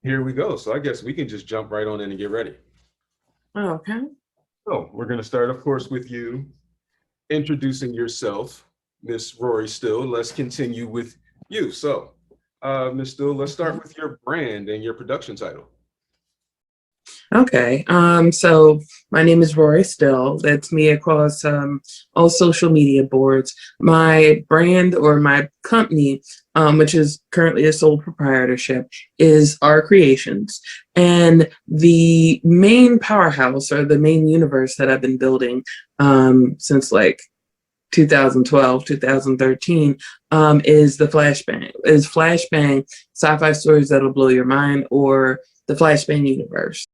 Here we go. So I guess we can just jump right on in and get ready. Okay. So we're going to start, of course, with you introducing yourself, Miss Rorie Still. Let's continue with you. So, Miss Still, let's start with your brand and your production title. Okay. So my name is Rorie Still. That's me across all social media boards. My brand or my company, which is currently a sole proprietorship, is Our Creations. And the main powerhouse or the main universe that I've been building since like 2012, 2013, is Flashbang sci-fi stories that'll blow your mind, or the Flashbang universe.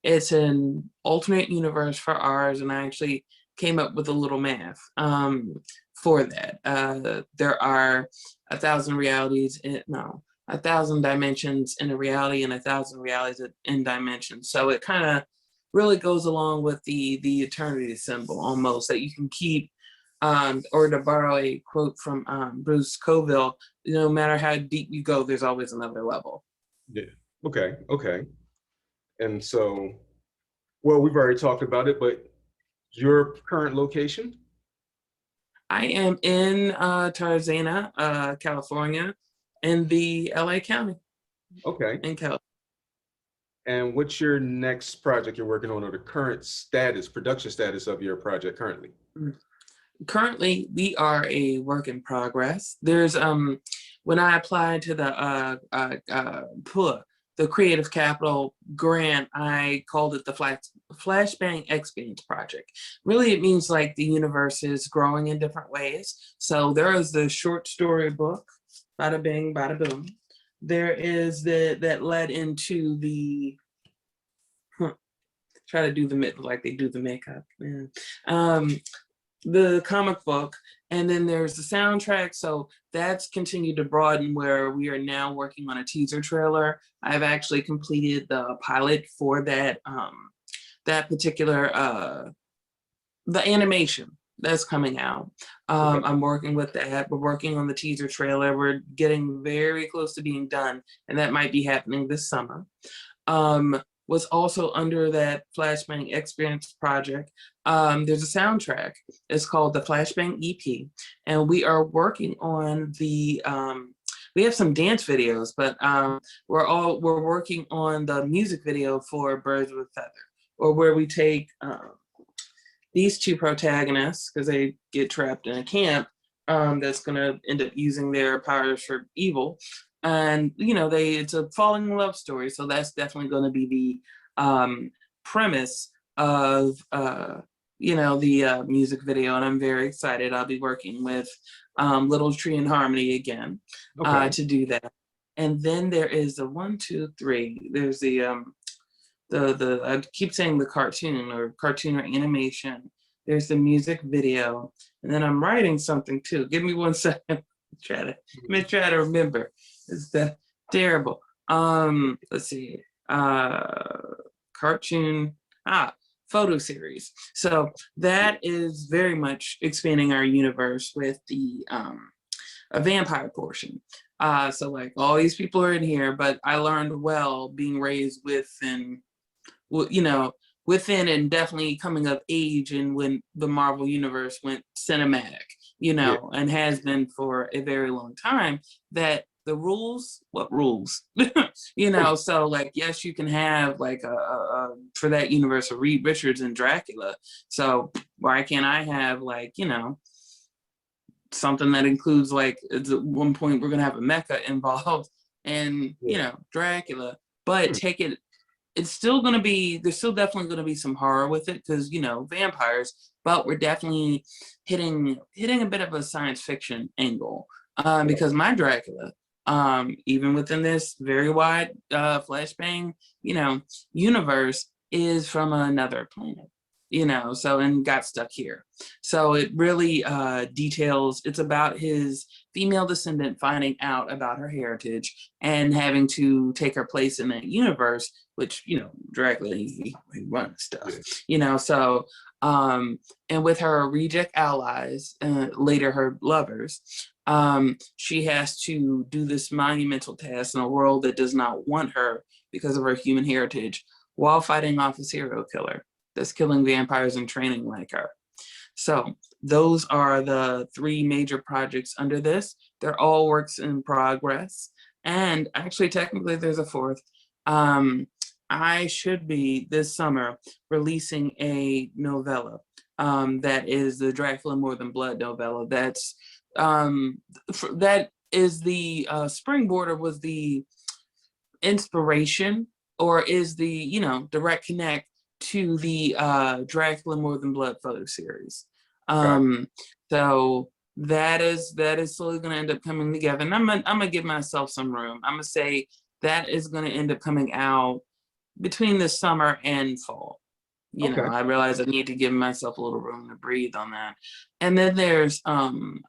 It's an alternate universe for ours, and I actually came up with a little math for that. There are 1,000 realities, no, 1,000 dimensions in a reality and 1,000 realities in dimensions. So it kind of really goes along with the eternity symbol almost, that you can keep, or to borrow a quote from Bruce Coville, no matter how deep you go, there's always another level. Yeah. Okay. Okay. And so, well, we've already talked about it, but your current location? I am in Tarzana, California, in the LA County Okay. in California. And what's your next project you're working on, or the current status, production status of your project currently? Currently, we are a work in progress. There's when I applied to the Creative Capital grant, I called it the Flashbang Experience Project. Really, it means like the universe is growing in different ways. So there is the short story book, Bada Bing, Bada Boom. There is that led into the try to do the like they do the makeup. Yeah. The comic book, and then there's the soundtrack. So that's continued to broaden, where we are now working on a teaser trailer. I've actually completed the pilot for that that particular the animation that's coming out. I'm working with that. We're working on the teaser trailer. We're getting very close to being done, and that might be happening this summer. Was also under that Flashbang Experience project. There's a soundtrack. It's called the Flashbang EP, and we are working on the. We have some dance videos, but we're working on the music video for Birds with a Feather, or where we take these two protagonists, because they get trapped in a camp that's going to end up using their powers for evil. And it's a falling in love story, so that's definitely going to be the premise of the music video, and I'm very excited. I'll be working with Little Tree and Harmony again to do that. And then there is the 1, 2, 3. There's the I keep saying the cartoon or animation. There's the music video, and then I'm writing something too. Give me 1 second. Try to remember. It's terrible. Let's see. Cartoon. Photo series. So that is very much expanding our universe with the a vampire portion. So like all these people are in here, but I learned well being raised within and definitely coming of age, and when the Marvel universe went cinematic, and has been for a very long time, that the rules, what rules? So like, yes, you can have like a for that universe, a Reed Richards and Dracula. So why can't I have like, something that includes like, at one point we're gonna have a mecha involved and Dracula, but take it. It's still going to be, there's still definitely going to be some horror with it, because vampires, but we're definitely hitting a bit of a science fiction angle, because my Dracula, even within this very wide flashbang universe, is from another planet. so, and got stuck here. So it really details, it's about his female descendant finding out about her heritage and having to take her place in that universe, which, Dracula, he runs stuff, so, and with her reject allies, later her lovers, she has to do this monumental task in a world that does not want her because of her human heritage, while fighting off a serial killer that's killing vampires in training like her. So those are the 3 major projects under this. They're all works in progress. And actually, technically, there's a 4th. I should be this summer releasing a novella that is the Dracula More Than Blood novella. That is the springboard, or was the inspiration, or is the direct connect to the Dracula More Than Blood photo series. So that is slowly going to end up coming together, and I'm gonna give myself some room. I'm gonna say that is going to end up coming out between the summer and fall. I realize I need to give myself a little room to breathe on that. And then there's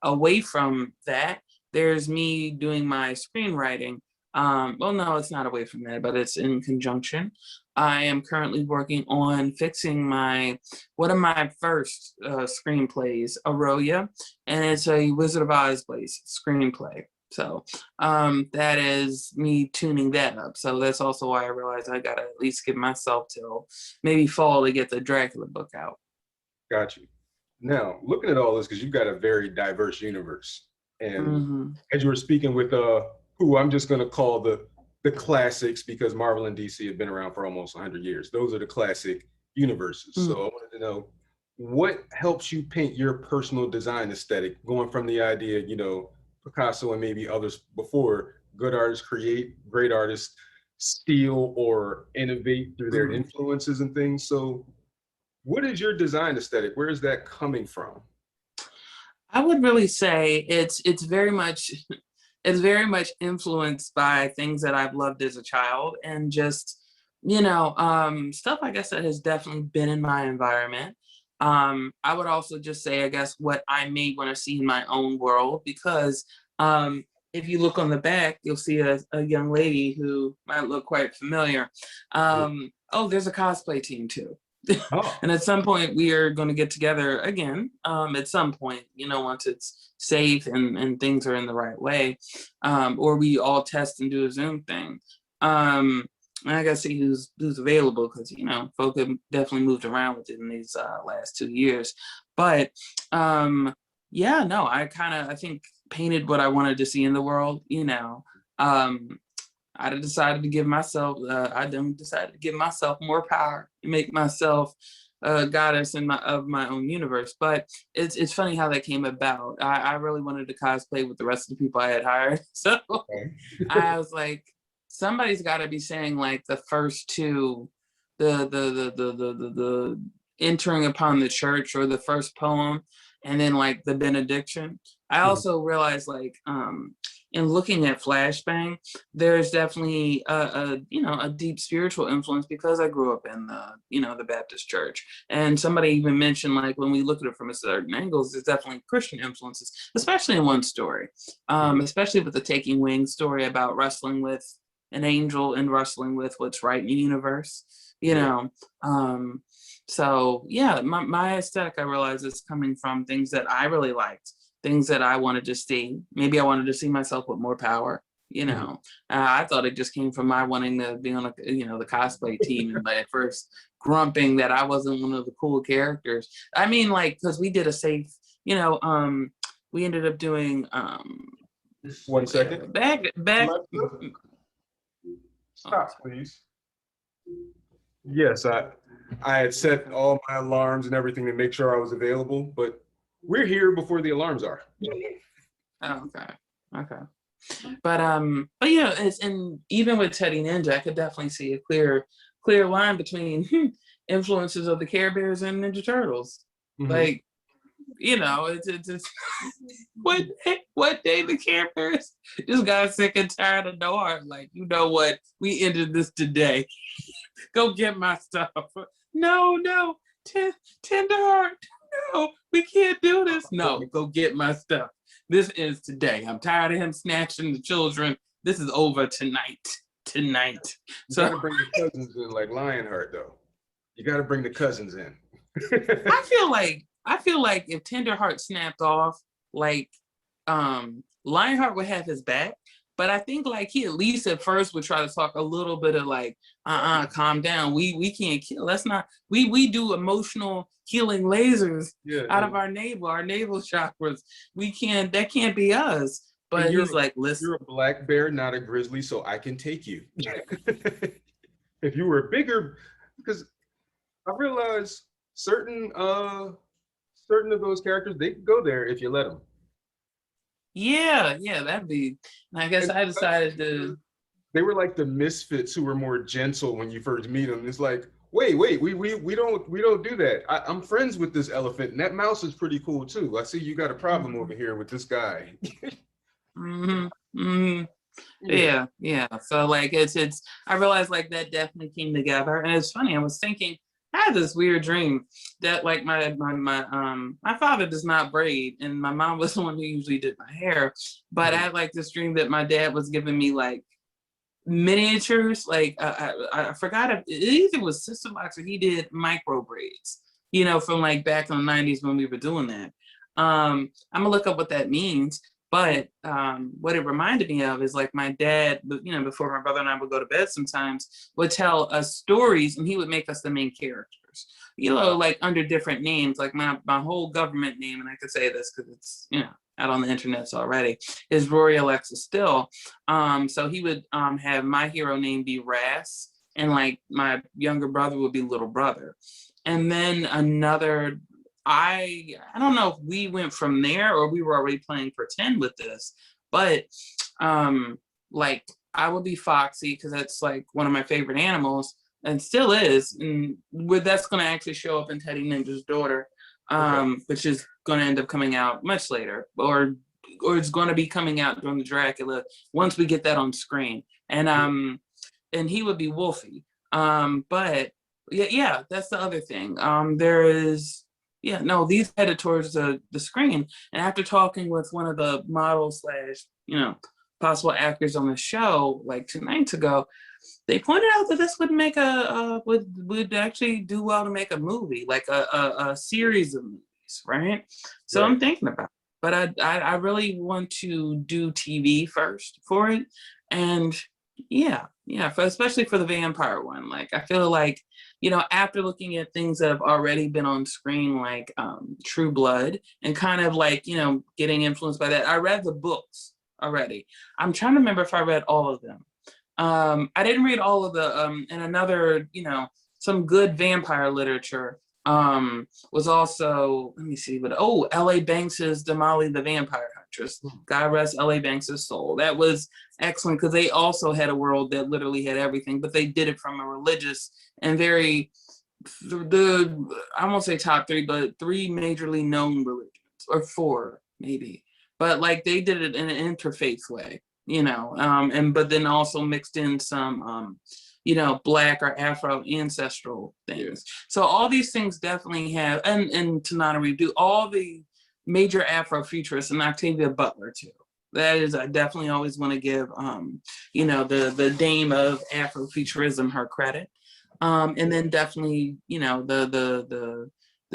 away from that, there's me doing my screenwriting. Well, no, it's not away from that, but it's in conjunction. I am currently working on fixing one of my first screenplays, Rorie, and it's a Wizard of Oz based screenplay. So that is me tuning that up. So that's also why I realized I gotta at least give myself till maybe fall to get the Dracula book out. Got you. Now, looking at all this, because you've got a very diverse universe, and as you were speaking with who I'm just going to call the classics, because Marvel and DC have been around for almost 100 years. Those are the classic universes. So I wanted to know, what helps you paint your personal design aesthetic, going from the idea, Picasso and maybe others before, good artists create, great artists steal or innovate through their influences and things. So what is your design aesthetic? Where is that coming from? I would really say it's very much influenced by things that I've loved as a child, and just stuff, I guess, that has definitely been in my environment. I would also just say, I guess, what I may want to see in my own world, because if you look on the back, you'll see a young lady who might look quite familiar. Oh, there's a cosplay team too. And at some point we are going to get together again, at some point, once it's safe and things are in the right way, or we all test and do a Zoom thing. I gotta see who's available, because folk have definitely moved around within these last 2 years. But I think painted what I wanted to see in the world. I decided to give myself more power, and make myself a goddess of my own universe. But it's funny how that came about. I really wanted to cosplay with the rest of the people I had hired, so I was like, somebody's got to be saying like the first 2, the entering upon the church, or the first poem, and then like the benediction. I also realized, like, in looking at Flashbang, there's definitely a deep spiritual influence, because I grew up in the Baptist church. And somebody even mentioned, like, when we look at it from a certain angles, there's definitely Christian influences, especially in one story, especially with the Taking Wings story about wrestling with an angel and wrestling with what's right in the universe, so yeah, my aesthetic, I realize, is coming from things that I really liked, things that I wanted to see. Maybe I wanted to see myself with more power. I thought it just came from my wanting to be on the cosplay team, and at first grumping that I wasn't one of the cool characters. I mean, like, because we did a safe, we ended up doing 1 second. Back. Stop, please. Yes, I had set all my alarms and everything to make sure I was available, but we're here before the alarms are. Oh, okay. But yeah, and even with Teddy Ninja, I could definitely see a clear line between influences of the Care Bears and Ninja Turtles. Like, it's what day the Care Bears just got sick and tired of Noir. Like, what? We ended this today. Go get my stuff. No, Tenderheart, no, we can't do this. No, go get my stuff. This is today. I'm tired of him snatching the children. This is over tonight. Tonight. You So gotta bring the cousins in like Lionheart, though. You gotta bring the cousins in. I feel like if Tenderheart snapped off, like Lionheart would have his back. But I think like he at least at first would try to talk a little bit of like, calm down. We can't kill. That's not we do emotional healing lasers out of our navel chakras. We can't, that can't be us. But he's like, listen. You're a black bear, not a grizzly, so I can take you. If you were bigger, because I realize certain of those characters, they could go there if you let them. Yeah, that'd be. And I guess I decided to. They were like the misfits who were more gentle when you first meet them. It's like, wait, we don't do that. I'm friends with this elephant, and that mouse is pretty cool too. I see you got a problem over here with this guy. Yeah. So like it's I realized like that definitely came together, and it's funny. I was thinking. I had this weird dream that like my father does not braid, and my mom was the one who usually did my hair. But I had like this dream that my dad was giving me like miniatures. Like I forgot if it either was Sister Locks or he did micro braids. You know, from like back in the '90s when we were doing that. I'm gonna look up what that means. But what it reminded me of is like my dad, you know, before my brother and I would go to bed sometimes, would tell us stories and he would make us the main characters, you know, like under different names, like my whole government name, and I could say this because it's, you know, out on the internet already, is Rorie Alexis Still. So he would have my hero name be Ras, and like my younger brother would be Little Brother. And then another, I don't know if we went from there or we were already playing pretend with this, but like I would be Foxy because that's like one of my favorite animals and still is, and that's going to actually show up in Teddy Ninja's Daughter, which is going to end up coming out much later, or it's going to be coming out during the Dracula once we get that on screen, and he would be Wolfie, but yeah, that's the other thing. There is. Yeah, no, these headed towards the screen. And after talking with one of the models / you know, possible actors on the show like 2 nights ago, they pointed out that this would make would actually do well to make a movie, like a series of movies, right? So I'm thinking about it. But I really want to do TV first for it. And yeah, especially for the vampire one. Like I feel like, you know, after looking at things that have already been on screen, like True Blood, and kind of like, you know, getting influenced by that. I read the books already. I'm trying to remember if I read all of them. I didn't read all of the, and another, you know, some good vampire literature was also, let me see, but L.A. Banks's Damali the Vampire Huntress. God rest L.A. Banks's soul. That was excellent because they also had a world that literally had everything, but they did it from a religious and very, I won't say top 3, but 3 majorly known religions, or 4 maybe. But like they did it in an interfaith way, you know, but then also mixed in some you know, Black or Afro ancestral things. So all these things definitely have, and Tanana Reeve do, all the major Afrofuturists, and Octavia Butler too. That is, I definitely always want to give, you know, the dame of Afrofuturism her credit. And then definitely, you know, the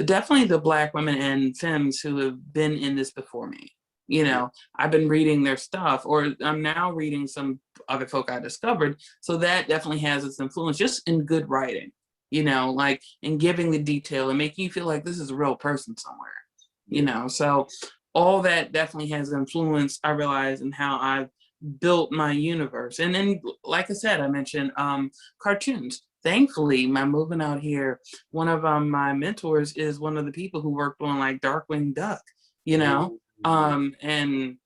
definitely the Black women and femmes who have been in this before me. You know, I've been reading their stuff, or I'm now reading some other folk I discovered. So that definitely has its influence just in good writing, you know, like in giving the detail and making you feel like this is a real person somewhere, you know. So all that definitely has influence, I realize, in how I've built my universe. And then, like I said, I mentioned cartoons. Thankfully, my moving out here, one of my mentors is one of the people who worked on like Darkwing Duck, you know. And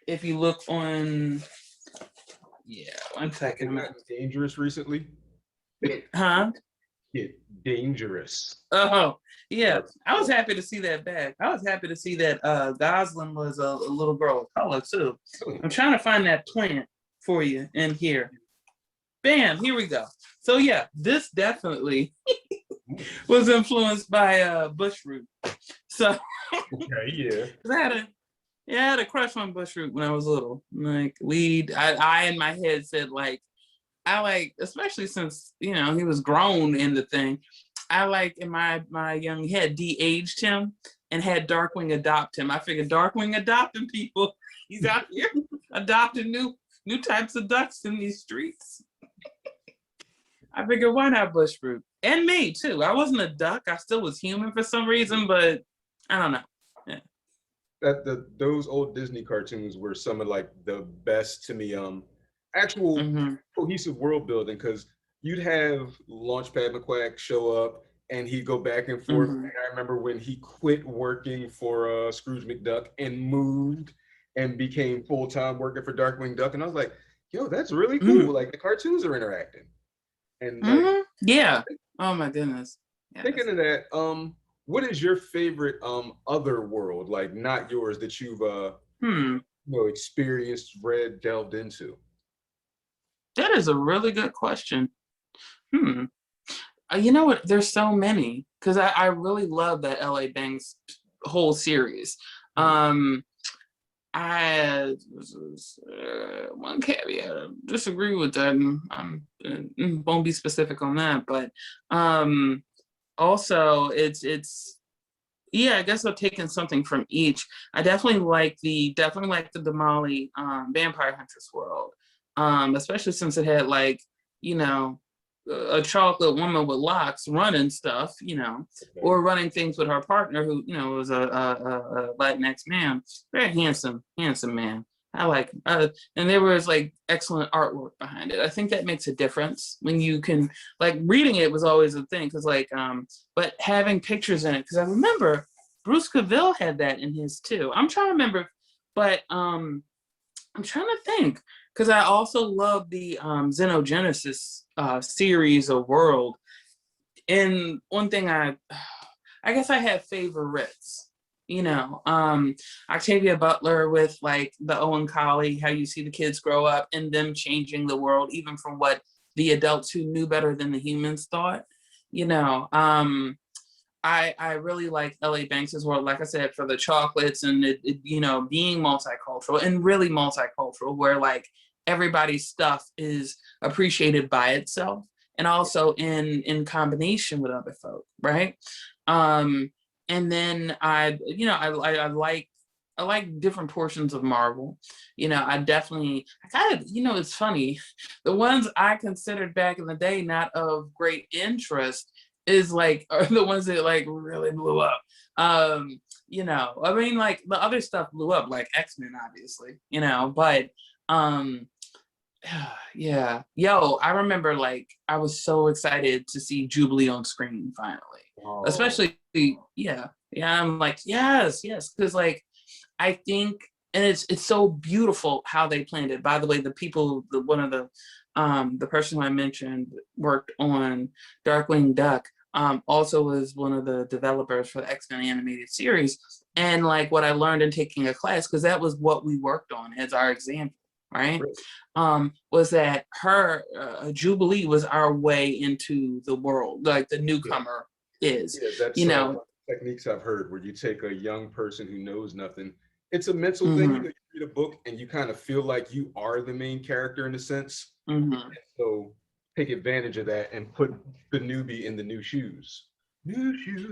if you look on, one second. Dangerous recently? Huh? Yeah, dangerous. Oh, yeah. I was happy to see that back. I was happy to see that Gosling was a little girl of color too. I'm trying to find that plant for you in here. Bam, here we go. So yeah, this definitely was influenced by Bushroot. So Okay, yeah. 'cause I had a crush on Bushroot when I was little. Like I in my head said like I like, especially since he was grown in the thing. I like in my young head de-aged him and had Darkwing adopt him. I figured Darkwing adopting people. He's out here adopting new types of ducks in these streets. I figured why not Bushroot and me too. I wasn't a duck. I still was human for some reason, but I don't know. Yeah. Those old Disney cartoons were some of like the best to me. Actual cohesive world building, because you'd have Launchpad McQuack show up and he'd go back and forth. And I remember when he quit working for Scrooge McDuck and moved and became full-time working for Darkwing Duck, and I was like, yo, that's really cool. Like the cartoons are interacting. And like, yeah. Oh my goodness. Yes. Thinking of that, what is your favorite other world, like not yours, that you've experienced, read, delved into? That is a really good question. You know what? There's so many because I really love that LA Banks whole series. I one caveat, I disagree with that. And won't be specific on that, but also it's yeah, I guess I've taken something from each. I definitely like the Damali Vampire Huntress world, especially since it had like a chocolate woman with locks running stuff, or running things with her partner who was a Latinx man, very handsome man. I like and there was like excellent artwork behind it. I think that makes a difference when you can like reading it was always a thing because like but having pictures in it, because I remember Bruce Cavill had that in his too. I'm trying to remember, but I'm trying to think because I also love the Xenogenesis series or world. And one thing I guess I have favorites. Octavia Butler with like the Owen Collie, how you see the kids grow up and them changing the world, even from what the adults who knew better than the humans thought. I really like LA Banks's world, like I said, for the chocolates and it being multicultural and really multicultural, where like everybody's stuff is appreciated by itself and also in combination with other folk, right? And then I like different portions of Marvel. I kind of, it's funny. The ones I considered back in the day not of great interest are the ones that like really blew up. I mean, like the other stuff blew up, like X-Men, obviously, but yeah. Yo, I remember like I was so excited to see Jubilee on screen finally. Oh. Especially, yeah. I'm like, yes, because like I think, and it's so beautiful how they planned it. By the way, one of the person who I mentioned worked on Darkwing Duck. Also was one of the developers for the X-Men animated series. And like what I learned in taking a class, because that was what we worked on as our example, right? Was that her Jubilee was our way into the world, like the newcomer is. Yeah, that's techniques I've heard where you take a young person who knows nothing. It's a mental thing. You read a book and you kind of feel like you are the main character in a sense. So take advantage of that and put the newbie in the new shoes.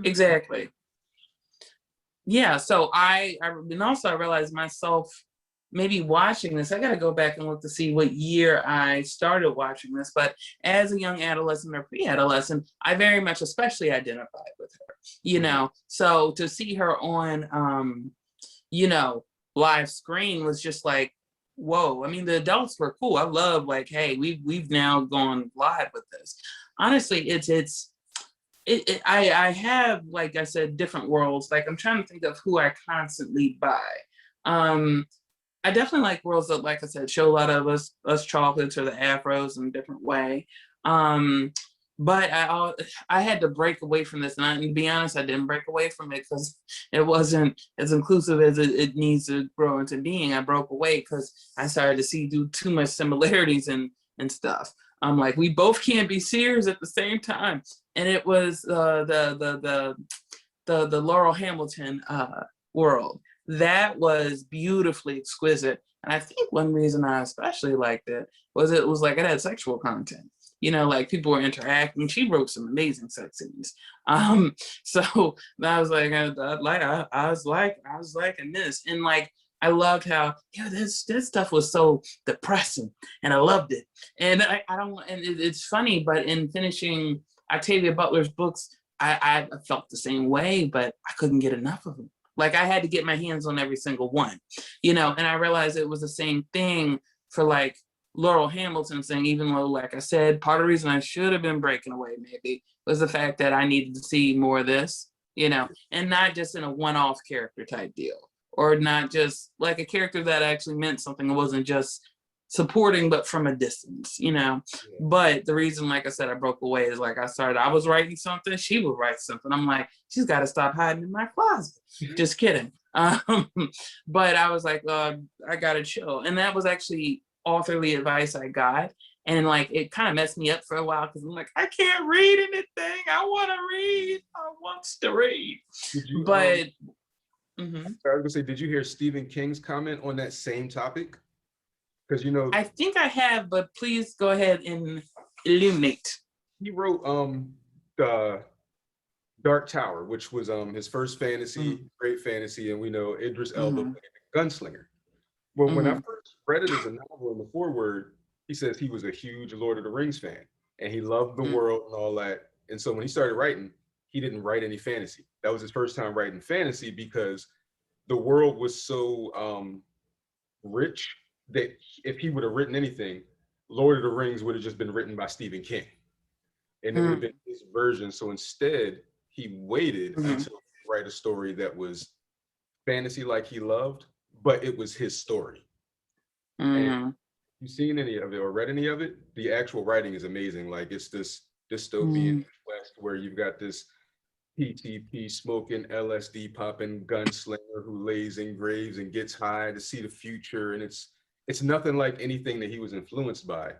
Exactly. Yeah. So I realized myself maybe watching this, I got to go back and look to see what year I started watching this. But as a young adolescent or pre-adolescent, I very much especially identified with her, So to see her on, live screen was just like, whoa. I mean, the adults were cool. I love like, hey, we've now gone live with this. Honestly, I have, like I said, different worlds. Like I'm trying to think of who I constantly buy. I definitely like worlds that, like I said, show a lot of us chocolates or the afros in a different way. But I had to break away from this, and to be honest, I didn't break away from it because it wasn't as inclusive as it needs to grow into being. I broke away because I started to see too much similarities and and stuff. I'm like, we both can't be Sears at the same time. And it was the Laurel Hamilton world. That was beautifully exquisite. And I think one reason I especially liked it was like it had sexual content. You know, like people were interacting. She wrote some amazing sex scenes. So I was like, I was liking this, and like I loved how this stuff was so depressing, and I loved it. And I don't, and it's funny, but in finishing Octavia Butler's books, I felt the same way, but I couldn't get enough of them. Like I had to get my hands on every single one, you know. And I realized it was the same thing for like Laurel Hamilton saying, even though, like I said, part of the reason I should have been breaking away maybe was the fact that I needed to see more of this, you know, and not just in a one-off character type deal, or not just like a character that actually meant something. It wasn't just supporting, but from a distance, you know. Yeah. But the reason, like I said, I broke away is like I was writing something, she would write something. I'm like, she's got to stop hiding in my closet. Just kidding. But I was like, I got to chill. And that was actually authorly advice I got, and like it kind of messed me up for a while because I'm like, I can't read anything. I want to read. I want to read. But I was gonna say, did you hear Stephen King's comment on that same topic? Because you know, I think I have, but please go ahead and illuminate. He wrote the Dark Tower, which was his first fantasy, great fantasy, and we know Idris Elba played a gunslinger. Well, when I first read it as a novel in the foreword, he says he was a huge Lord of the Rings fan and he loved the world and all that. And so when he started writing, he didn't write any fantasy. That was his first time writing fantasy because the world was so rich that if he would have written anything, Lord of the Rings would have just been written by Stephen King. And it would have been his version. So instead, he waited until he write a story that was fantasy like he loved, but it was his story. And you seen any of it or read any of it? The actual writing is amazing. Like it's this dystopian West where you've got this PTP smoking, LSD popping gunslinger who lays in graves and gets high to see the future. And it's nothing like anything that he was influenced by,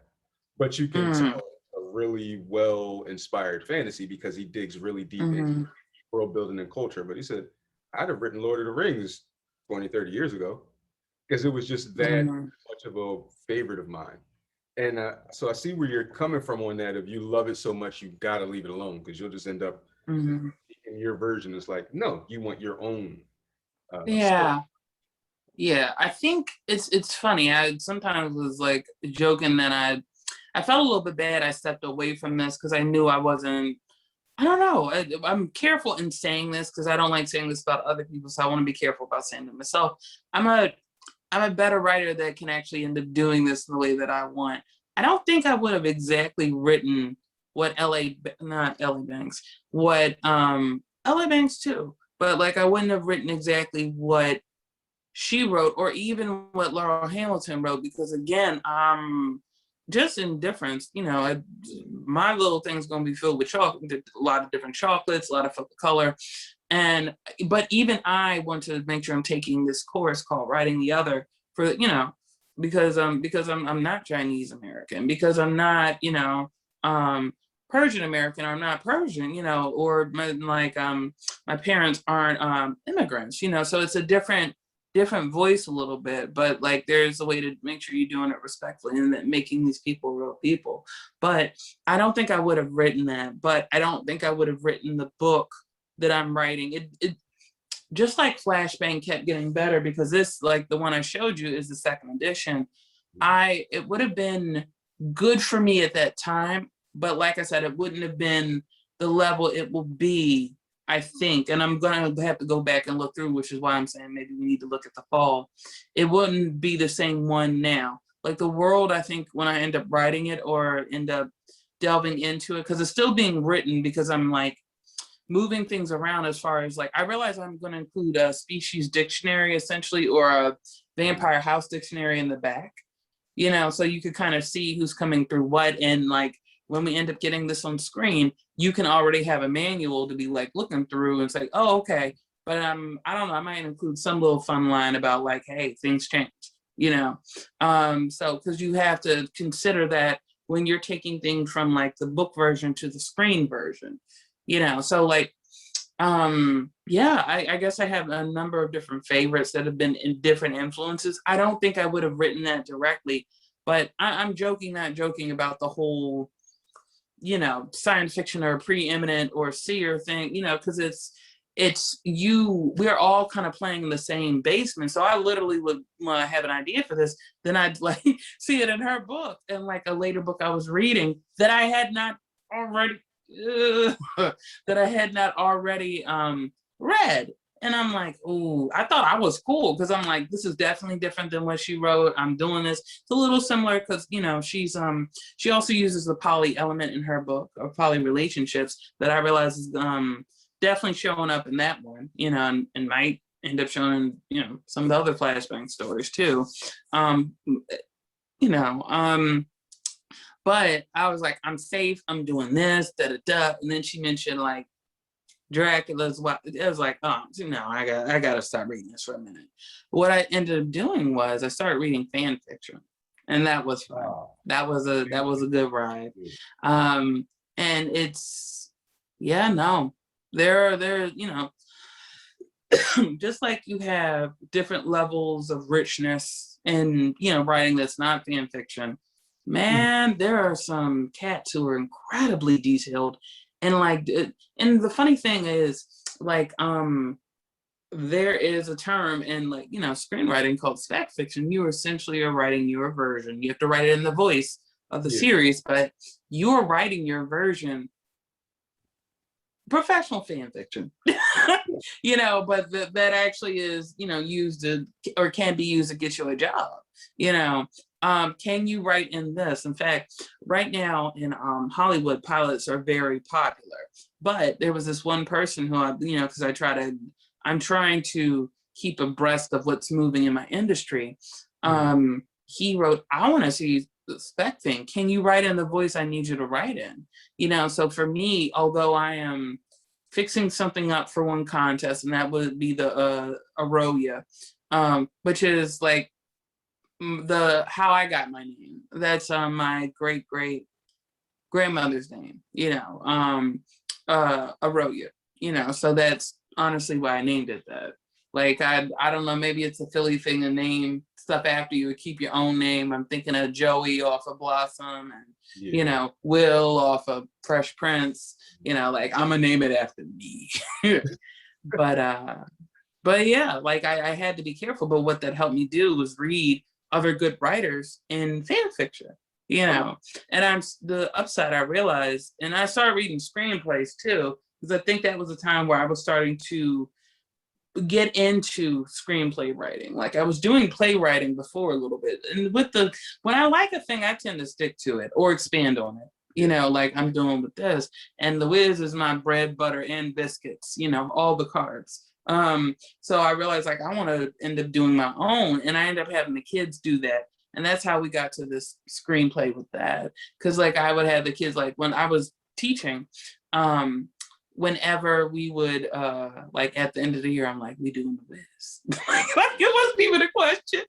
but you can tell a really well inspired fantasy because he digs really deep into world building and culture. But he said, I'd have written Lord of the Rings 20, 30 years ago, because it was just that much of a favorite of mine. And so I see where you're coming from on that. If you love it so much, you got to leave it alone because you'll just end up in your version. It's like, no, you want your own. Story. Yeah. I think it's funny. I sometimes was like joking that I felt a little bit bad. I stepped away from this because I knew I wasn't. I don't know. I'm careful in saying this because I don't like saying this about other people. So I want to be careful about saying it myself. I'm a better writer that can actually end up doing this in the way that I want. I don't think I would have exactly written what LA Banks too, but like I wouldn't have written exactly what she wrote or even what Laurel Hamilton wrote because again, just indifference, you know, my little thing's going to be filled with chocolate, a lot of different chocolates, a lot of color. But even I want to make sure I'm taking this course called Writing the Other for, you know, because I'm not Chinese American, because I'm not, you know, Persian American, or I'm not Persian, you know, or my parents aren't immigrants, you know, so it's a different voice a little bit, but like there's a way to make sure you're doing it respectfully and that making these people real people. But I don't think I would have written that, but I don't think I would have written the book that I'm writing. It just like Flashbang kept getting better because this, like the one I showed you, is the second edition. It would have been good for me at that time, but like I said, it wouldn't have been the level it will be, I think, and I'm going to have to go back and look through, which is why I'm saying maybe we need to look at the fall. It wouldn't be the same one now. Like the world, I think when I end up writing it or end up delving into it, because it's still being written because I'm like moving things around as far as like, I realize I'm going to include a species dictionary essentially or a vampire house dictionary in the back, you know, so you could kind of see who's coming through what. And like, when we end up getting this on screen, you can already have a manual to be like looking through and say, oh, okay. But I don't know, I might include some little fun line about like, hey, things change, you know? So, because you have to consider that when you're taking things from like the book version to the screen version, so like, yeah, I guess I have a number of different favorites that have been in different influences. I don't think I would have written that directly, but I'm joking, not joking about the whole, science fiction or preeminent or seer thing, because we're all kind of playing in the same basement. So I literally would, when I have an idea for this, then I'd like see it in her book, and like a later book I was reading that I had not already read. And I'm like, ooh, I thought I was cool because I'm like, this is definitely different than what she wrote. I'm doing this. It's a little similar because, she's she also uses the poly element in her book, or poly relationships, that I realize is definitely showing up in that one, and might end up showing, some of the other flashbang stories too. But I was like, I'm safe, I'm doing this, da da da. And then she mentioned like Dracula's wife. It was like, oh no, I gotta start reading this for a minute. What I ended up doing was I started reading fan fiction, and that was fun. Wow. That was a good ride. And it's there just like you have different levels of richness in writing that's not fan fiction. Man, there are some cats who are incredibly detailed. And like, and the funny thing is, like, there is a term in like, screenwriting called spec fiction. You essentially are writing your version. You have to write it in the voice of the series, but you're writing your version. Professional fan fiction, but that actually is, used to, or can be used to get you a job. Can you write in this? In fact, right now in Hollywood, pilots are very popular. But there was this one person who because I'm trying to keep abreast of what's moving in my industry. He wrote, I want to see the spec thing. Can you write in the voice I need you to write in? So for me, although I am fixing something up for one contest, and that would be the Rorie, which is like the how I got my name. That's my great grandmother's name. Rorie. So that's honestly why I named it that. Like I don't know, maybe it's a Philly thing to name stuff after you, keep your own name. I'm thinking of Joey off of Blossom, and Will off of Fresh Prince. Like I'm gonna name it after me. But yeah, like I had to be careful. But what that helped me do was read other good writers in fan fiction. And the upside I realized, and I started reading screenplays too, because I think that was a time where I was starting to get into screenplay writing. Like I was doing playwriting before a little bit, and when I like a thing, I tend to stick to it or expand on it. Like I'm doing with this, and The Wiz is my bread, butter, and biscuits. All the carbs. So I realized like I want to end up doing my own, and I ended up having the kids do that. And that's how we got to this screenplay with that. Because like I would have the kids, like when I was teaching, whenever we would like at the end of the year, I'm like, we doing The Wiz. Like it wasn't even a question.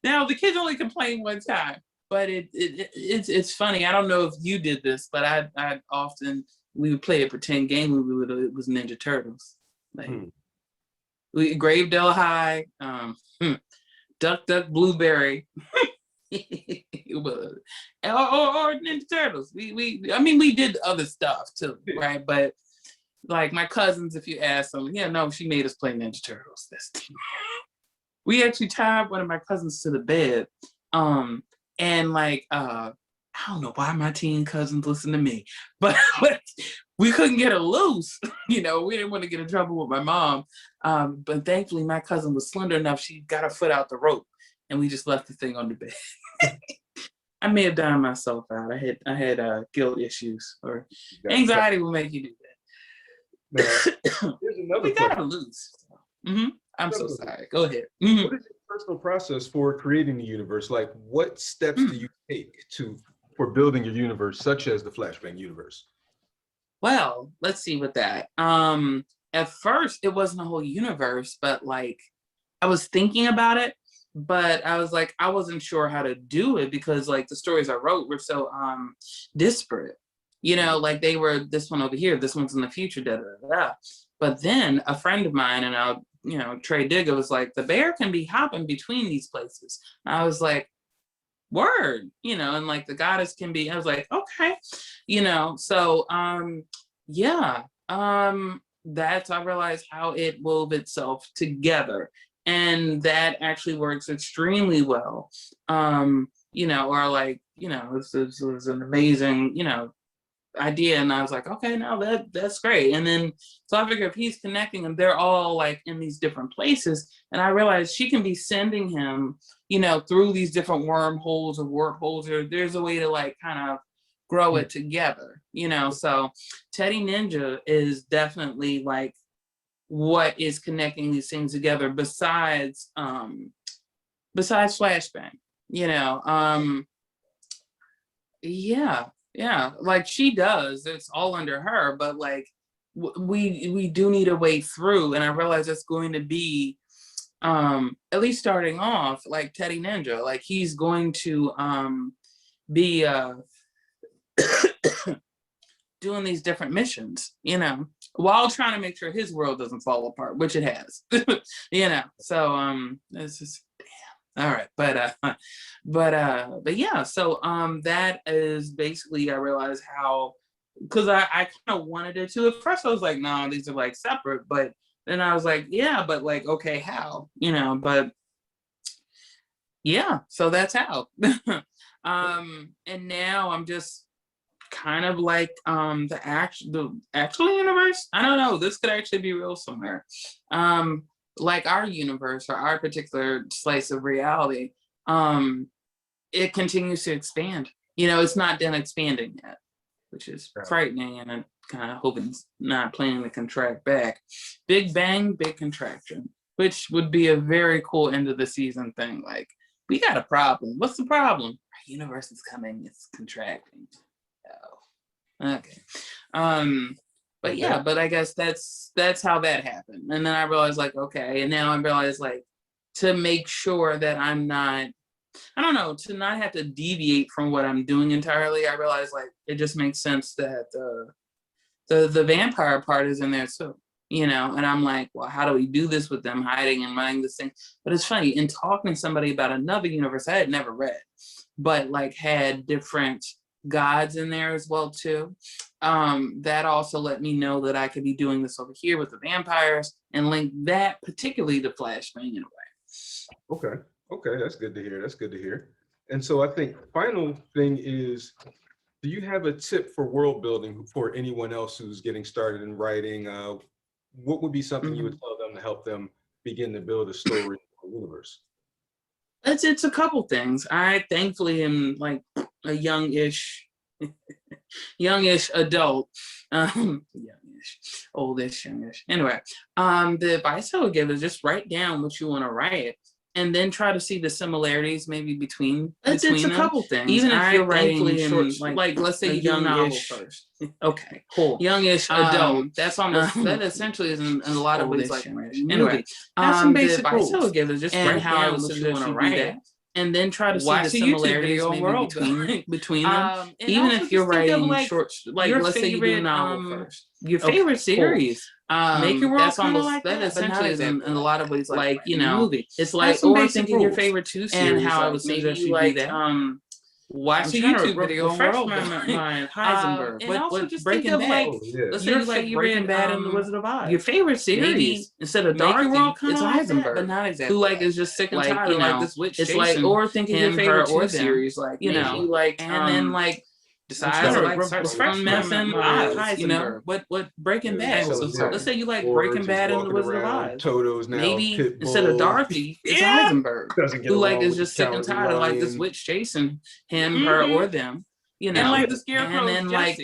Now the kids only complain one time, but it's funny. I don't know if you did this, but I often, we would play a pretend game. It was Ninja Turtles. Like we Gravedale High, Duck Duck Blueberry. or Ninja Turtles. We did other stuff too, right? But like my cousins, if you ask them, no, she made us play Ninja Turtles. We actually tied one of my cousins to the bed, and like I don't know why my teen cousins listen to me, but we couldn't get her loose. We didn't want to get in trouble with my mom, but thankfully my cousin was slender enough; she got her foot out the rope, and we just left the thing on the bed. I may have dined myself out. I had guilt issues, or anxiety will make you do that. Now, here's another we question. gotta lose. I'm so sorry. Go ahead. What is your personal process for creating the universe? Like, what steps do you take for building your universe, such as the Flashbang universe? Well, let's see with that. At first, it wasn't a whole universe, but like I was thinking about it. but I was like, I wasn't sure how to do it because like the stories I wrote were so disparate. You know, like they were this one over here, this one's in the future, da da da da. But then a friend of mine and Trey Digger was like, the bear can be hopping between these places. And I was like, word, and like the goddess can be. I was like, okay, so yeah, that's I realized how it wove itself together. And that actually works extremely well. Or like, this was an amazing, idea. And I was like, okay, now that's great. And then so I figure if he's connecting them, they're all like in these different places. And I realized she can be sending him, through these different wormholes or warpholes, or there's a way to like kind of grow it together, So Teddy Ninja is definitely like what is connecting these things together besides Flashbang, yeah, like she does, it's all under her, but like we do need a way through. And I realize it's going to be at least starting off like Teddy Ninja, like he's going to be doing these different missions, while trying to make sure his world doesn't fall apart, which it has. So it's just all right, but yeah, so that is basically, I realized how, because I kind of wanted it to. At first I was like, no, these are like separate, but then I was like, yeah, but like, okay, how, but yeah, so that's how. And now I'm just kind of like the actual universe. I don't know, this could actually be real somewhere. Like our universe or our particular slice of reality, it continues to expand. It's not done expanding yet, which is frightening, and I'm kind of hoping it's not planning to contract back. Big bang, big contraction, which would be a very cool end of the season thing. Like, we got a problem. What's the problem? Our universe is coming, it's contracting. Oh, okay. But yeah, but I guess that's how that happened. And then I realized like, okay, and now I realize like to make sure that I'm not, I don't know, to not have to deviate from what I'm doing entirely. I realized like it just makes sense that the vampire part is in there too, and I'm like, well, how do we do this with them hiding and running this thing? But it's funny, in talking to somebody about another universe I had never read, but like had different gods in there as well too. That also let me know that I could be doing this over here with the vampires and link that particularly to Flashbang in a way. Okay, that's good to hear. And so I think final thing is, do you have a tip for world building for anyone else who's getting started in writing? What would be something you would tell them to help them begin to build a story or universe? It's a couple things. I thankfully am like a youngish adult, youngish, oldish, youngish. Anyway, the advice I would give is just write down what you want to write, and then try to see the similarities maybe between it's a couple things. Even if you're writing short, like let's say you do a novel first. Okay, cool. Youngish adult. That's almost that essentially is in a lot of ways like anyway. Some basic advice I would give is just write down what you want to write. And then try to see the similarities maybe between them. Even if you're writing short, like let's say you do a novel first. Your favorite series. Make your world that's almost like that essentially is in a lot of ways like movie. It's like or thinking your favorite two series. And how I would suggest you do that. Watch a YouTube video on World my Heisenberg. What Breaking Bad? Let's say you like Breaking Bad and The Wizard of Oz. Your favorite series instead of Dorothy, it's Heisenberg, but not exactly. Who like is just sick and tired of like this witch. It's like or thinking your favorite two series, like like and then like decides to like start from messing Heisenberg. What Breaking Bad? Let's say you like Breaking Bad and The Wizard of Oz. Toto's now maybe instead of Dorothy, it's Heisenberg. Who like is just sick and tired of like this witch chasing him, her, or them. And like the Scarecrow, and then like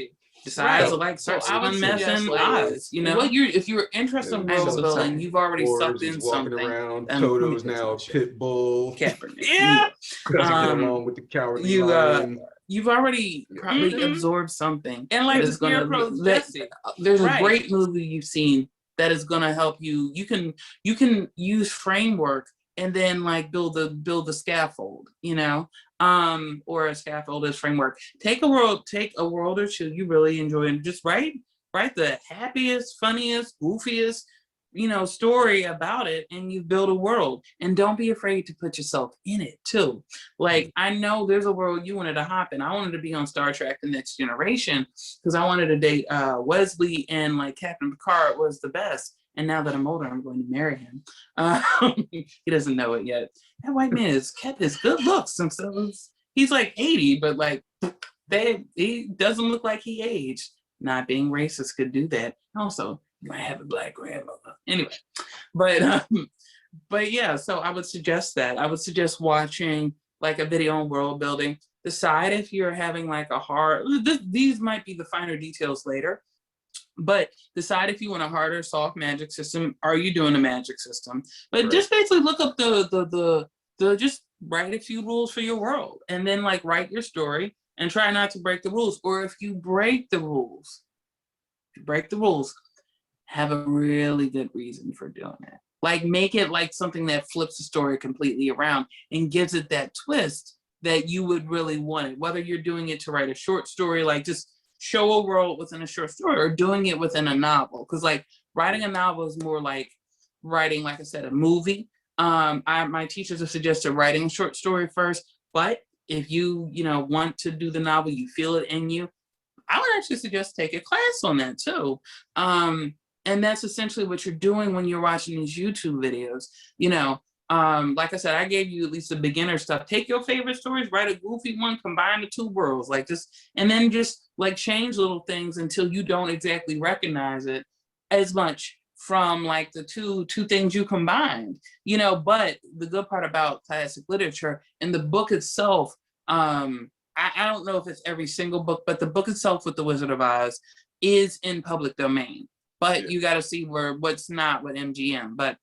decides to like start messing Oz. What if you're interested in world building, you've already sucked in something. Toto's now Pitbull. Kaepernick. Yeah. Doesn't get along with the cowardly lion. You've already probably absorbed something, and like there's a great movie you've seen that is going to help you. You can use framework and then like build the scaffold, you know, or a scaffold as framework. Take a world or two you really enjoy and just write the happiest, funniest, goofiest, you know, story about it, and you build a world. And don't be afraid to put yourself in it too. Like, I know there's a world you wanted to hop in. I wanted to be on Star Trek The Next Generation because I wanted to date Wesley, and like Captain Picard was the best. And now that I'm older, I'm going to marry him. He doesn't know it yet. That white man has kept his good looks. And so he's like 80, but like he doesn't look like he aged. Not being racist could do that. Also, you might have a black grandmother. Anyway, but yeah, so I would suggest that. I would suggest watching like a video on world building. Decide if you're having like a hard, these might be the finer details later, but decide if you want a harder, soft magic system. Are you doing a magic system? But just basically look up the just write a few rules for your world, and then like write your story and try not to break the rules. Or if you break the rules, have a really good reason for doing it. Like make it like something that flips the story completely around and gives it that twist that you would really want it. Whether you're doing it to write a short story, like just show a world within a short story, or doing it within a novel. Because like writing a novel is more like writing, like I said, a movie. My teachers have suggested writing a short story first, but if you want to do the novel, you feel it in you, I would actually suggest take a class on that too. And that's essentially what you're doing when you're watching these YouTube videos. Like I said, I gave you at least the beginner stuff. Take your favorite stories, write a goofy one, combine the two worlds, and then just like change little things until you don't exactly recognize it as much from like the two things you combined. But the good part about classic literature and the book itself, I don't know if it's every single book, but the book itself with The Wizard of Oz is in public domain. But you got to see what's not with MGM. But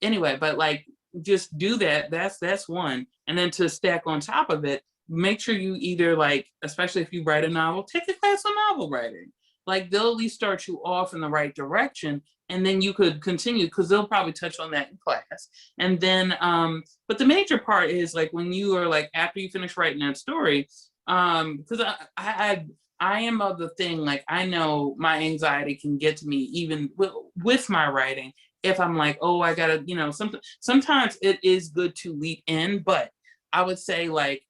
anyway, like just do that. That's one. And then to stack on top of it, make sure you either like, especially if you write a novel, take a class on novel writing. Like they'll at least start you off in the right direction, and then you could continue because they'll probably touch on that in class. And then, but the major part is like when you are like after you finish writing that story, because I am of the thing, like I know my anxiety can get to me even with my writing. If I'm like, oh, I gotta, sometimes it is good to leap in, but I would say like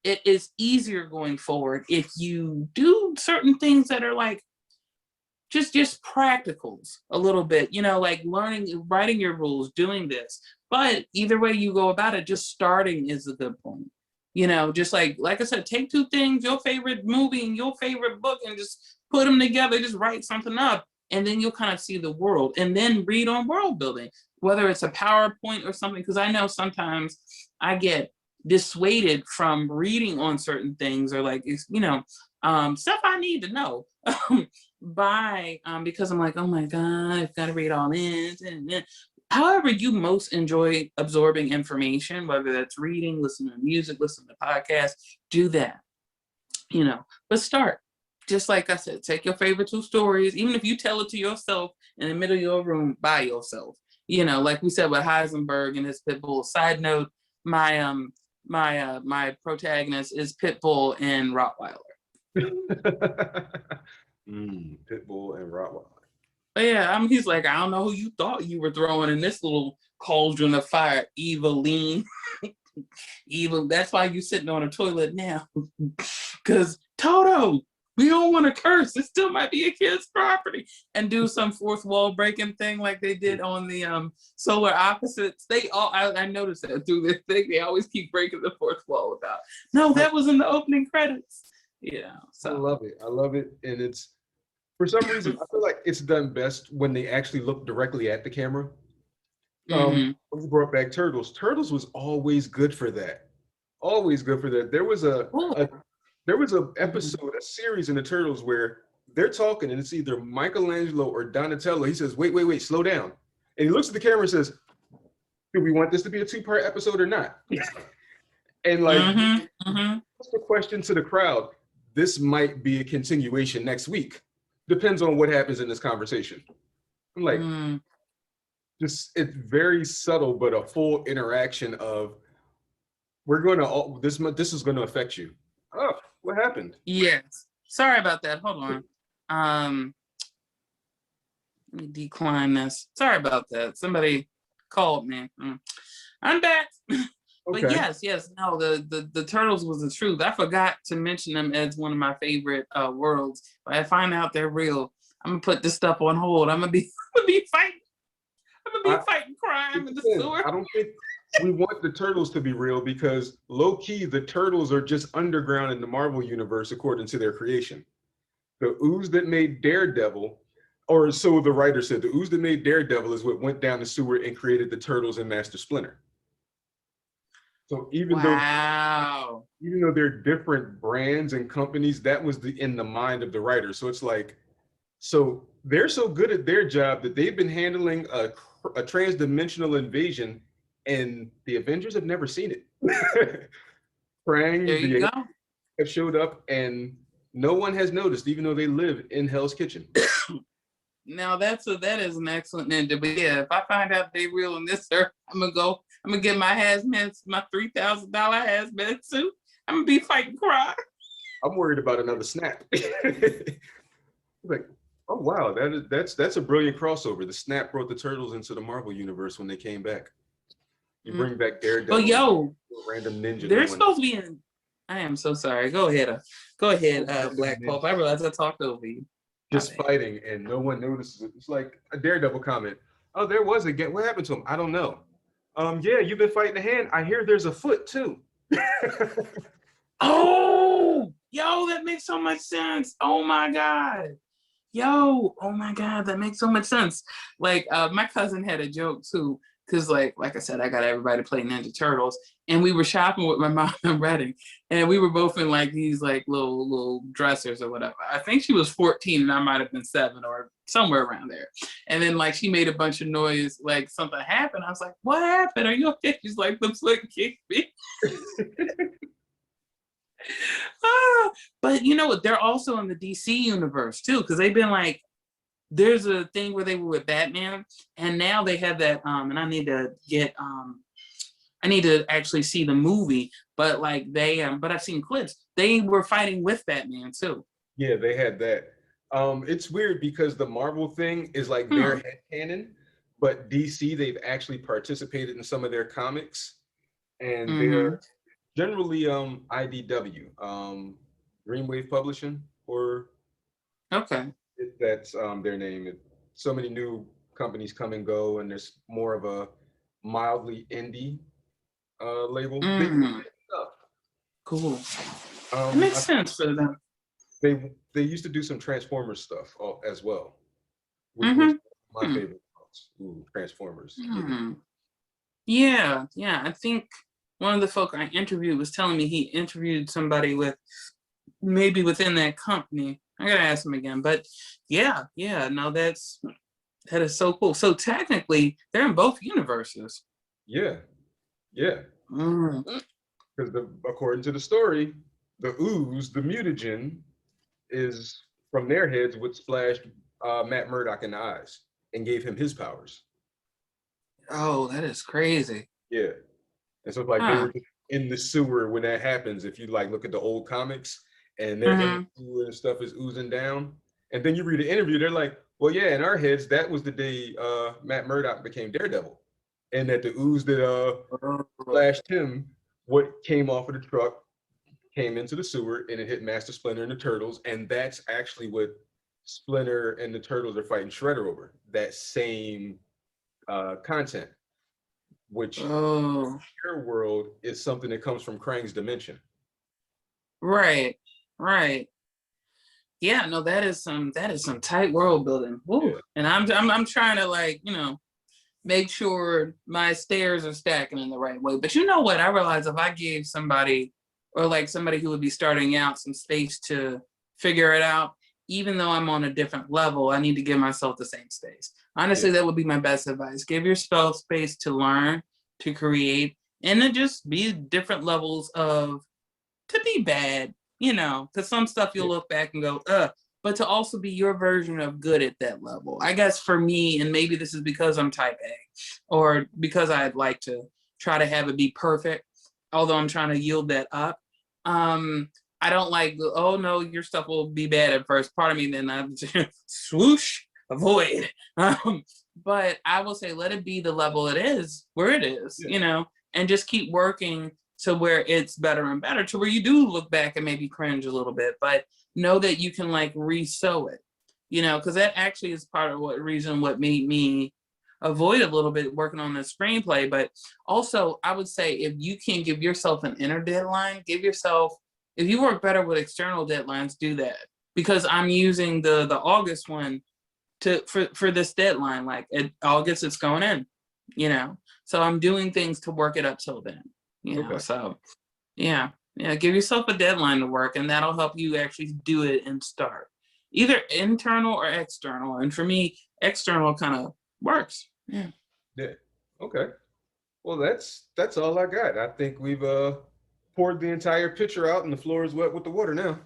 it is easier going forward if you do certain things that are like just practicals a little bit, like learning, writing your rules, doing this. But either way you go about it, just starting is a good point. Just like I said, take two things, your favorite movie and your favorite book, and just put them together, just write something up, and then you'll kind of see the world. And then read on world building, whether it's a PowerPoint or something, because I know sometimes I get dissuaded from reading on certain things, or like, stuff I need to know because I'm like, oh my God, I've got to read all this. And however you most enjoy absorbing information, whether that's reading, listening to music, listening to podcasts, do that, but start. Just like I said, take your favorite two stories, even if you tell it to yourself in the middle of your room by yourself, like we said with Heisenberg and his Pitbull. Side note, my protagonist is Pitbull and Rottweiler. Pitbull and Rottweiler. But yeah, he's like, I don't know who you thought you were throwing in this little cauldron of fire, Eveline. Evil. That's why you sitting on a toilet now. Because Toto, we don't want to curse. It still might be a kid's property. And do some fourth wall breaking thing like they did on the Solar Opposites. I noticed that through this thing. They always keep breaking the fourth wall about. No, that was in the opening credits. So I love it. And it's, for some reason, I feel like it's done best when they actually look directly at the camera. When you brought back Turtles was always good for that. Always good for that. There was a episode, a series in the Turtles where they're talking and it's either Michelangelo or Donatello. He says, wait, slow down. And he looks at the camera and says, do we want this to be a 2-part episode or not? And like, what's the question to the crowd? This might be a continuation next week. Depends on what happens in this conversation. I'm like, just it's very subtle, but a full interaction of we're going to this is going to affect you. Oh, what happened? Yes. Sorry about that. Hold on. Let me decline this. Sorry about that. Somebody called me. I'm back. But Okay. yes, no, the turtles was the truth. I forgot to mention them as one of my favorite worlds. But I find out they're real, I'm gonna put this stuff on hold. I'm gonna be fighting. I'm gonna be fighting crime in the sewer. I don't think we want the turtles to be real because low key the turtles are just underground in the Marvel universe according to their creation. The ooze that made Daredevil, or so the writer said, the ooze that made Daredevil is what went down the sewer and created the turtles and Master Splinter. So Wow. even though they're different brands and companies, that was in the mind of the writer. So it's like, so they're so good at their job that they've been handling a trans-dimensional invasion, and the Avengers have never seen it. Krang, There you go. have showed up, and no one has noticed, even though they live in Hell's Kitchen. Now that is an excellent ending. But yeah, if I find out they real in this earth, I'm gonna get my my $3,000 hazmat suit. I'm gonna be fighting crime. I'm worried about another snap. Like, oh wow, that's a brilliant crossover. The snap brought the turtles into the Marvel universe when they came back. You bring back Daredevil. But yo, random ninja. they're supposed to be in. I am so sorry. Go ahead, Blak Pulp. I realized I talked over you. Just fighting and no one notices it. It's like a Daredevil comment. Oh, there was a get. What happened to him? I don't know. Yeah, you've been fighting a hand. I hear there's a foot too. Oh, yo, that makes so much sense. Oh my God. Yo, oh my God, that makes so much sense. Like, my cousin had a joke too, because like I said, I got everybody to play Ninja Turtles, and we were shopping with my mom in Reading, and we were both in like these like little dressers or whatever. I think she was 14 and I might have been 7 or somewhere around there. And then like she made a bunch of noise, like something happened. I was like, "What happened? Are you okay?" She's like, "The foot kicked me." But you know what? They're also in the DC universe too, because they've been like, there's a thing where they were with Batman, and now they have that. And I need to actually see the movie, but like but I've seen clips. They were fighting with Batman too. Yeah, they had that. It's weird because the Marvel thing is like their headcanon, but DC, they've actually participated in some of their comics, and they're generally IDW, Dreamwave Publishing, or that's their name. So many new companies come and go, and there's more of a mildly indie label. Cool. It makes sense for them. They used to do some Transformers stuff as well, which was my favorite parts. Ooh, Transformers. Yeah. I think one of the folk I interviewed was telling me he interviewed somebody with maybe within that company. I gotta ask him again, but yeah, no, that is so cool. So technically, they're in both universes. Yeah. Because according to the story, the ooze, the mutagen, is from their heads what splashed Matt Murdock in the eyes and gave him his powers. Oh, that is crazy. Yeah. And so like they were in the sewer when that happens. If you like look at the old comics and they're in the sewer and stuff is oozing down. And then you read the interview, they're like, well, yeah, in our heads, that was the day Matt Murdock became Daredevil. And that the ooze that splashed him, what came off of the truck, came into the sewer and it hit Master Splinter and the Turtles. And that's actually what Splinter and the Turtles are fighting Shredder over. That same content, which in your world is something that comes from Krang's dimension. Right. Yeah, no, that is some tight world building. Yeah. And I'm trying to like, make sure my stairs are stacking in the right way. But you know what? I realize if I gave somebody or like somebody who would be starting out some space to figure it out, even though I'm on a different level, I need to give myself the same space. Honestly, that would be my best advice. Give yourself space to learn, to create, and then just be different levels to be bad, because some stuff you'll look back and go, but to also be your version of good at that level. I guess for me, and maybe this is because I'm type A, or because I'd like to try to have it be perfect, although I'm trying to yield that up. I don't like, oh no, your stuff will be bad at first. Part of me then I'm swoosh, avoid. But I will say, let it be the level it is, where it is, you know, and just keep working to where it's better and better, to where you do look back and maybe cringe a little bit, but know that you can like re-sew it, you know, because that actually is part of what made me avoid a little bit working on the screenplay. But also I would say, if you can give yourself an inner deadline, if you work better with external deadlines, do that. Because I'm using the August one for this deadline. Like in August, it's going in, you know. So I'm doing things to work it up till then, you know. So yeah, give yourself a deadline to work, and that'll help you actually do it and start. Either internal or external. And for me, external kind of works. Yeah. Okay. Well, that's all I got. I think we've poured the entire pitcher out, and the floor is wet with the water now.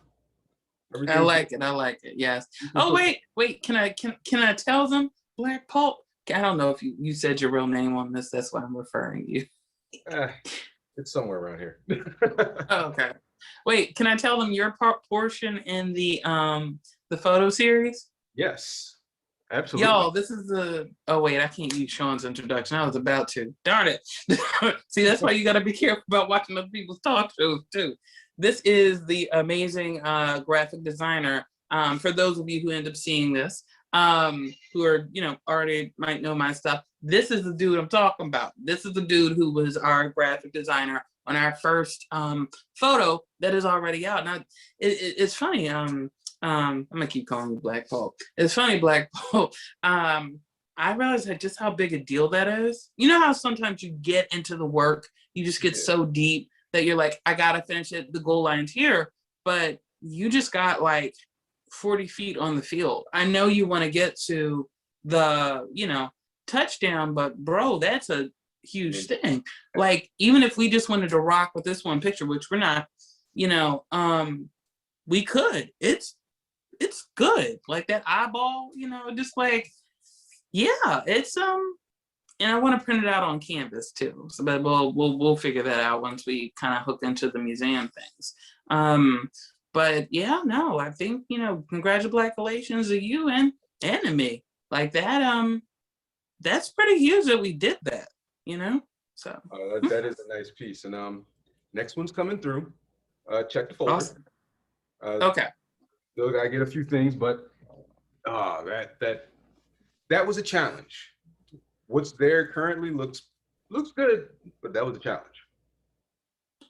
I like it. Yes. Oh, wait. Can I tell them, Blak Pulp? I don't know if you said your real name on this. That's why I'm referring you. It's somewhere around here. Oh, okay. Wait, can I tell them your portion in the photo series? Yes, absolutely. Y'all, this is oh wait, I can't use Sean's introduction. I was about to. Darn it. See, that's why you got to be careful about watching other people's talk shows too. This is the amazing graphic designer. For those of you who end up seeing this, who are, you know, already might know my stuff. This is the dude I'm talking about. This is the dude who was our graphic designer on our first photo that is already out. Now, it's funny. I'm gonna keep calling you Blak Pulp. It's funny, Blak Pulp. I realized just how big a deal that is. You know how sometimes you get into the work, you just get so deep that you're like, I gotta finish it. The goal line's here, but you just got like 40 feet on the field. I know you want to get to the, you know, touchdown, but bro, that's a huge thing. Like, even if we just wanted to rock with this one picture, which we're not, you know, we could. It's good. Like that eyeball, you know, just like, yeah, it's and I want to print it out on canvas too. So, but we'll figure that out once we kind of hook into the museum things. But yeah, no, I think, you know, congratulations to you and to me. Like that, that's pretty huge that we did that, you know? So that is a nice piece. And next one's coming through. Check the folder. Awesome. Okay. Still gotta get a few things, but that was a challenge. What's there currently looks good, but that was a challenge.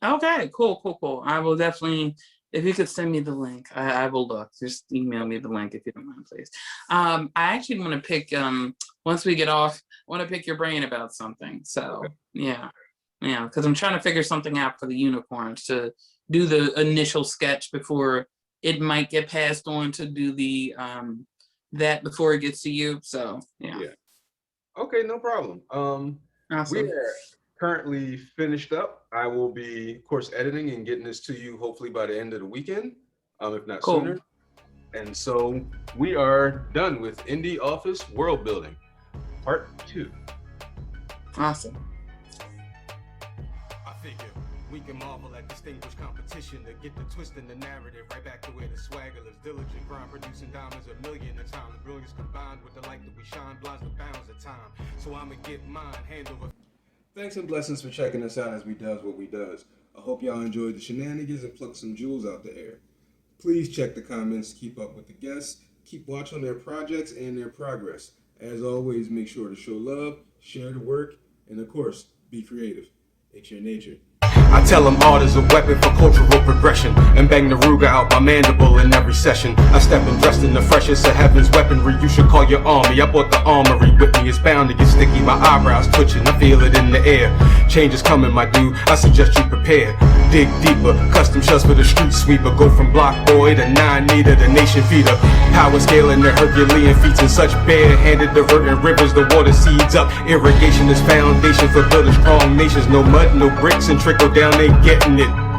Okay, cool. I will definitely, if you could send me the link, I will look. Just email me the link if you don't mind, please. I actually want to pick, once we get off, I want to pick your brain about something. So yeah, because I'm trying to figure something out for the unicorns, to do the initial sketch before it might get passed on to do the that before it gets to you. So yeah. Okay, no problem. Awesome. We are currently finished up. I will be, of course, editing and getting this to you hopefully by the end of the weekend, if not sooner. And so we are done with Indi Office World Building, Part 2. Awesome. I figure we can marvel at distinguished competition to get the twist in the narrative right back to where the swagger is. Diligent grind producing diamonds a million a time. The brilliance combined with the light that we shine blinds the bounds of time. So I'ma get mine, hand over. Thanks and blessings for checking us out as we does what we does. I hope y'all enjoyed the shenanigans and plucked some jewels out the air. Please check the comments, keep up with the guests, keep watching their projects and their progress. As always, make sure to show love, share the work, and of course, be creative. It's your nature. I tell them art is a weapon for cultural progression, and bang the Ruger out my mandible in every session. I step in dressed in the freshest of heaven's weaponry. You should call your army. I bought the armory with me. It's bound to get sticky. My eyebrows twitching. I feel it in the air. Change is coming, my dude. I suggest you prepare. Dig deeper. Custom shells for the street sweeper. Go from block boy to 9-meter to nation feeder. Power scaling the Herculean feats and such bare-handed diverting rivers. The water seeds up. Irrigation is foundation for building strong nations. No mud, no bricks, and trickle down. They getting it.